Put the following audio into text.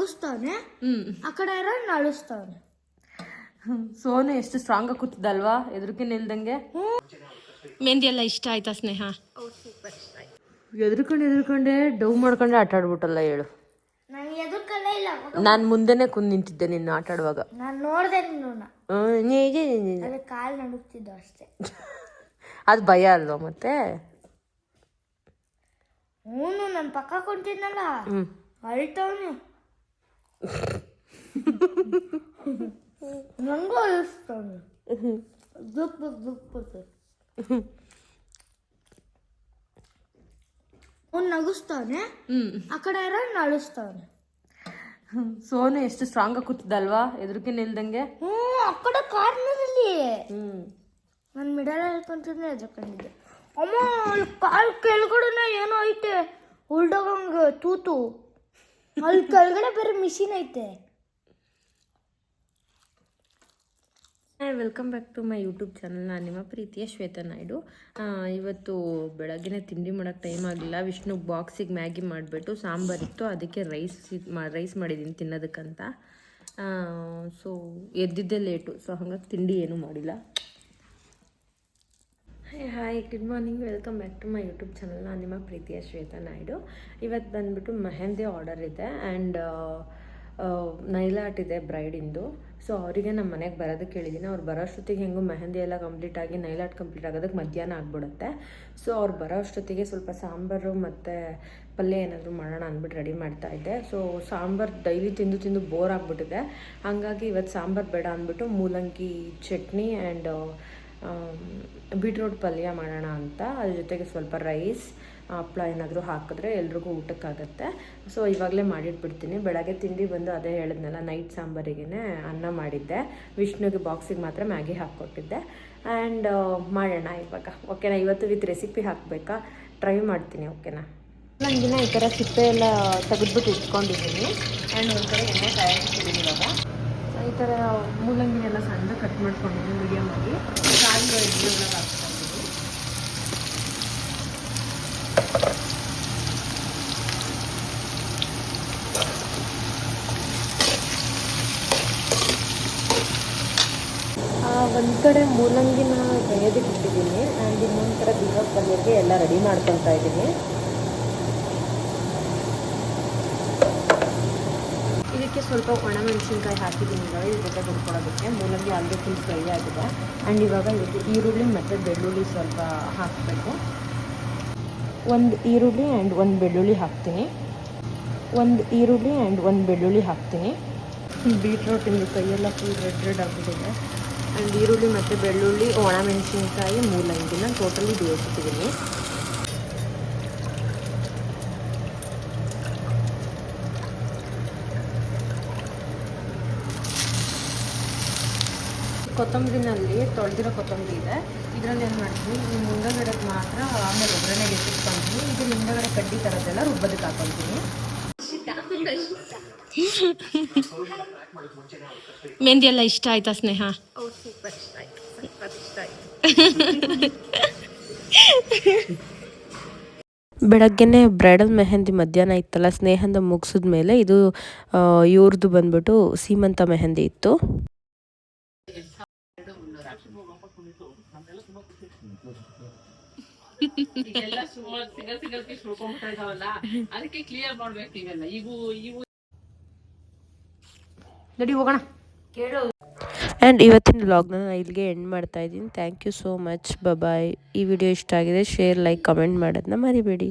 ನಗಿಸ್ತಾನೆ, ಆ ಕಡೆ ನಳಿಸ್ತಾನೆ. ಸೋನು ಎಷ್ಟು ಸ್ಟ್ರಾಂಗ್ ಆಗಿ ಕೂತಿದ್ದಲ್ವಾ, ಎದುರಿಗೆ ನಿಲ್ದಂಗೆ. ಮೆಹಂದಿ ಎಲ್ಲ ಇಷ್ಟ ಆಯ್ತಾ ಸ್ನೇಹ? ಎದುರ್ಕೊಂಡೆ ಡವ್ ಮಾಡ್ಕೊಂಡೆ ಆಟ ಆಡ್ಬಿಟ್ಟಲ್ಲ ಹೇಳು. ನಾನು ಮುಂದೆನೆ ಕುಂದ್ ನಿಂತಿದ್ದೆ ನಿನ್ನ ಆಟ ಆಡುವಾಗ. ನಾನು ನೋಡ್ದೆ ಕಾಲು ನಡುಗ್ತಿದ್ದ ಅಷ್ಟೇ. ಅದು ಭಯ ಅಲ್ವಾ ಮತ್ತೆ? ಅವನು ನನ್ನ ಪಕ್ಕ ಕುಂತಿದ್ನಲ್ಲ, ಅಳ್ತವನು. ನಂಗೂ ಅಳಿಸ್ತಾನೆ. ಅವ್ನು ನಗಿಸ್ತಾನೆ, ಆ ಕಡೆ ನಳಿಸ್ತಾನೆ. ಸೋನು ಎಷ್ಟು ಸ್ಟ್ರಾಂಗ್ ಆಗಿ ಕೂತಿದ್ದಲ್ವಾ, ಎದುರಿಗೆ ನಿಲ್ದಂಗೆ. ಆ ಕಡೆ ಕಾರ್ನರಲ್ಲಿ ನಾನು ಮಿಡಲ್ ಹೇಳ್ಕೊಂತಿದ್ದೆ, ಎದ್ಕೊಂಡಿದ್ದೆ. ಅಮ್ಮ ಅಲ್ಲಿ ಕಾಲು ಕೆಳಗಡೆನೆ ಏನೋ ಐತೆ, ಉಲ್ಡೋಗಂಗೆ ತೂತು. ಅಲ್ಲಿ ಕೆಳಗಡೆ ಬೇರೆ ಮಿಷಿನ್ ಐತೆ. Welcome back to my YouTube channel. ನಾನು ನಿಮ್ಮ ಪ್ರೀತಿಯ ಶ್ವೇತಾ ನಾಯ್ಡು. ಇವತ್ತು ಬೆಳಗ್ಗೆನೇ ತಿಂಡಿ ಮಾಡೋಕ್ಕೆ ಟೈಮ್ ಆಗಲಿಲ್ಲ. ವಿಷ್ಣುಗೆ ಬಾಕ್ಸಿಗೆ ಮ್ಯಾಗಿ ಮಾಡಿಬಿಟ್ಟು ಸಾಂಬಾರಿತ್ತು, ಅದಕ್ಕೆ ರೈಸ್ ಮಾಡಿದ್ದೀನಿ ತಿನ್ನೋದಕ್ಕಂತ. ಸೊ ಎದ್ದಿದ್ದೆ ಲೇಟು, ಸೊ ಹಾಗಾಗಿ ತಿಂಡಿ ಏನೂ ಮಾಡಿಲ್ಲ. Hi good morning, welcome back to my YouTube channel. ನಾನು ನಿಮ್ಮ ಪ್ರೀತಿಯ ಶ್ವೇತಾ ನಾಯ್ಡು. ಇವತ್ತು ಬಂದುಬಿಟ್ಟು ಮೆಹಂದಿ ಆರ್ಡರ್ ಇದೆ ಆ್ಯಂಡ್ ನೈಲ್ ಆರ್ಟ್ ಇದೆ ಬ್ರೈಡಿಂದು. ಸೊ ಅವರಿಗೆ ನಮ್ಮ ಮನೆಗೆ ಬರೋದಕ್ಕೆ ಹೇಳಿದ್ದೀನಿ. ಅವ್ರು ಬರೋ ಅಷ್ಟೊತ್ತಿಗೆ ಹೆಂಗೂ ಮೆಹಂದಿ ಎಲ್ಲ ಕಂಪ್ಲೀಟ್ ಆಗಿ ನೈಲ್ ಆರ್ಟ್ ಕಂಪ್ಲೀಟ್ ಆಗೋದಕ್ಕೆ ಮಧ್ಯಾಹ್ನ ಆಗಿಬಿಡುತ್ತೆ. ಸೊ ಅವ್ರು ಬರೋ ಅಷ್ಟೊತ್ತಿಗೆ ಸ್ವಲ್ಪ ಸಾಂಬಾರು ಮತ್ತು ಪಲ್ಯ ಏನಾದರೂ ಮಾಡೋಣ ಅಂದ್ಬಿಟ್ಟು ರೆಡಿ ಮಾಡ್ತಾಯಿದ್ದೆ. ಸೊ ಸಾಂಬಾರು ಡೈಲಿ ತಿಂದು ಬೋರ್ ಆಗಿಬಿಟ್ಟಿದೆ. ಹಾಗಾಗಿ ಇವತ್ತು ಸಾಂಬಾರು ಬೇಡ ಅಂದ್ಬಿಟ್ಟು ಮೂಲಂಗಿ ಚಟ್ನಿ ಆ್ಯಂಡ್ ಬೀಟ್ರೂಟ್ ಪಲ್ಯ ಮಾಡೋಣ ಅಂತ. ಅದ್ರ ಜೊತೆಗೆ ಸ್ವಲ್ಪ ರೈಸ್, ಹಪ್ಪಳ ಏನಾದರೂ ಹಾಕಿದ್ರೆ ಎಲ್ರಿಗೂ ಊಟಕ್ಕಾಗತ್ತೆ. ಸೊ ಇವಾಗಲೇ ಮಾಡಿಟ್ಬಿಡ್ತೀನಿ. ಬೆಳಗ್ಗೆ ತಿಂಡಿ ಬಂದು ಅದೇ ಹೇಳಿದ್ನಲ್ಲ, ನೈಟ್ ಸಾಂಬಾರಿಗೆ ಅನ್ನ ಮಾಡಿದ್ದೆ. ವಿಷ್ಣುಗೆ ಬಾಕ್ಸಿಗೆ ಮಾತ್ರ ಮ್ಯಾಗಿ ಹಾಕ್ಕೊಟ್ಟಿದ್ದೆ. ಆ್ಯಂಡ್ ಮಾಡೋಣ ಇವಾಗ, ಓಕೆನಾ? ಇವತ್ತು ವಿತ್ ರೆಸಿಪಿ ಹಾಕಬೇಕಾ, ಟ್ರೈ ಮಾಡ್ತೀನಿ, ಓಕೆನಾ? ನನಗಿನ ಈ ಥರ ಸಿಪ್ಪೆ ಎಲ್ಲ ತೆಗೆದ್ಬಿಟ್ಟು ಇಟ್ಕೊಂಡಿದ್ದೀನಿ. ಆ್ಯಂಡ್ ಒಂದು ಕಡೆ ಎಣ್ಣೆ ತಯಾರಿಸ್ತಿದ್ದೀನಿ. ಇವಾಗ ಈ ಥರ ಮೂಲಂಗಿನೆಲ್ಲ ಸಣ್ಣ ಕಟ್ ಮಾಡ್ಕೊಂಡಿದ್ದೀನಿ ಮೀಡಿಯಮ್ ಆಗಿ. ಕಾಳು ಎಣ್ಣೆಲ್ಲ ಹಾಕ್ಕೊಂಡಿದ್ದೀನಿ. ಒಂದು ಕಡೆ ಮೂಲಂಗಿನ ಬೇಯೋದಕ್ಕೆ ಇಟ್ಟಿದ್ದೀನಿ ಆ್ಯಂಡ್ ಇನ್ನೊಂದು ಥರ ಬೀಟ್ರೂಟ್ ಪಲ್ಯಕ್ಕೆ ಎಲ್ಲ ರೆಡಿ ಮಾಡ್ಕೊತಾ ಇದ್ದೀನಿ. ಇದಕ್ಕೆ ಸ್ವಲ್ಪ ಒಣಮೆಣಸಿನ್ಕಾಯಿ ಹಾಕಿದ್ದೀನಿ ಇವಾಗ ಇದ್ರ ಜೊತೆ ಹುರ್ಕೊಳ್ಳೋದಕ್ಕೆ. ಮೂಲಂಗಿ ಆಲ್ರೆಡಿ ಫುಲ್ ಫ್ರೈ ಆಗಿದೆ. ಆ್ಯಂಡ್ ಇವಾಗ ಇದಕ್ಕೆ ಈರುಳ್ಳಿ ಮತ್ತು ಬೆಳ್ಳುಳ್ಳಿ ಸ್ವಲ್ಪ ಹಾಕಬೇಕು. ಒಂದು ಈರುಳ್ಳಿ ಆ್ಯಂಡ್ ಒಂದು ಬೆಳ್ಳುಳ್ಳಿ ಹಾಕ್ತೀನಿ. ಬೀಟ್ರೂಟಿಂದು ಕೈಯೆಲ್ಲ ಫುಲ್ ರೆಡ್ ಆಗಿಬಿಟ್ಟಿದೆ. ಆ್ಯಂಡ್ ಈರುಳ್ಳಿ ಮತ್ತು ಬೆಳ್ಳುಳ್ಳಿ, ಒಣಮೆಣಸಿನ್ಕಾಯಿ, ಮೂಲಂಗಿನ ಟೋಟಲಿ ಬೇಯಿಸ್ತಿದ್ದೀನಿ. ಕೊತ್ತಂಬರಿನಲ್ಲಿ ತೊಳೆದಿರೋ ಕೊತ್ತಂಬರಿ ಇದೆ. ಇದರಲ್ಲಿ ಏನು ಮಾಡ್ತೀನಿ, ಈ ಮುಂದಗಡೆಗೆ ಮಾತ್ರ ಆಮೇಲೆ ಒಗ್ಗರಣೆಗೆ ಎತ್ತಿಟ್ಕೊಳ್ತೀನಿ. ಇದು ಮುಂದಗಡೆ ಕಡ್ಡಿ ಥರದ್ದೆಲ್ಲ ರುಬ್ಬೋದಕ್ಕೆ ಹಾಕೊಳ್ತೀನಿ. ಮೆಹಂದಿ ಎಲ್ಲ ಇಷ್ಟ ಆಯ್ತಾ ಸ್ನೇಹ? ಸೂಪರ್ ಇಷ್ಟ ಆಯ್ತು, ಸೂಪರ್ ಇಷ್ಟ ಆಯ್ತು. ಬೆಳಗ್ಗೆನೆ ಬ್ರೈಡಲ್ ಮೆಹಂದಿ ಮಧ್ಯಾಹ್ನ ಇತ್ತಲ್ಲ, ಸ್ನೇಹದ ಮುಗಿಸಿದ್ಮೇಲೆ ಇದು ಇವ್ರದ್ದು ಬಂದ್ಬಿಟ್ಟು ಸೀಮಂತ ಮೆಹಂದಿ ಇತ್ತು. ನಡಿ ಹೋಗೋಣ. ಆ್ಯಂಡ್ ಇವತ್ತಿನ ವ್ಲಾಗ್ನ ಇಲ್ಲಿಗೆ ಎಂಡ್ ಮಾಡ್ತಾ ಇದ್ದೀನಿ. ಥ್ಯಾಂಕ್ ಯು ಸೋ ಮಚ್, ಬಾಯ್. ಈ ವಿಡಿಯೋ ಇಷ್ಟ ಆಗಿದೆ ಶೇರ್, ಲೈಕ್, ಕಮೆಂಟ್ ಮಾಡೋದನ್ನ ಮರಿಬೇಡಿ.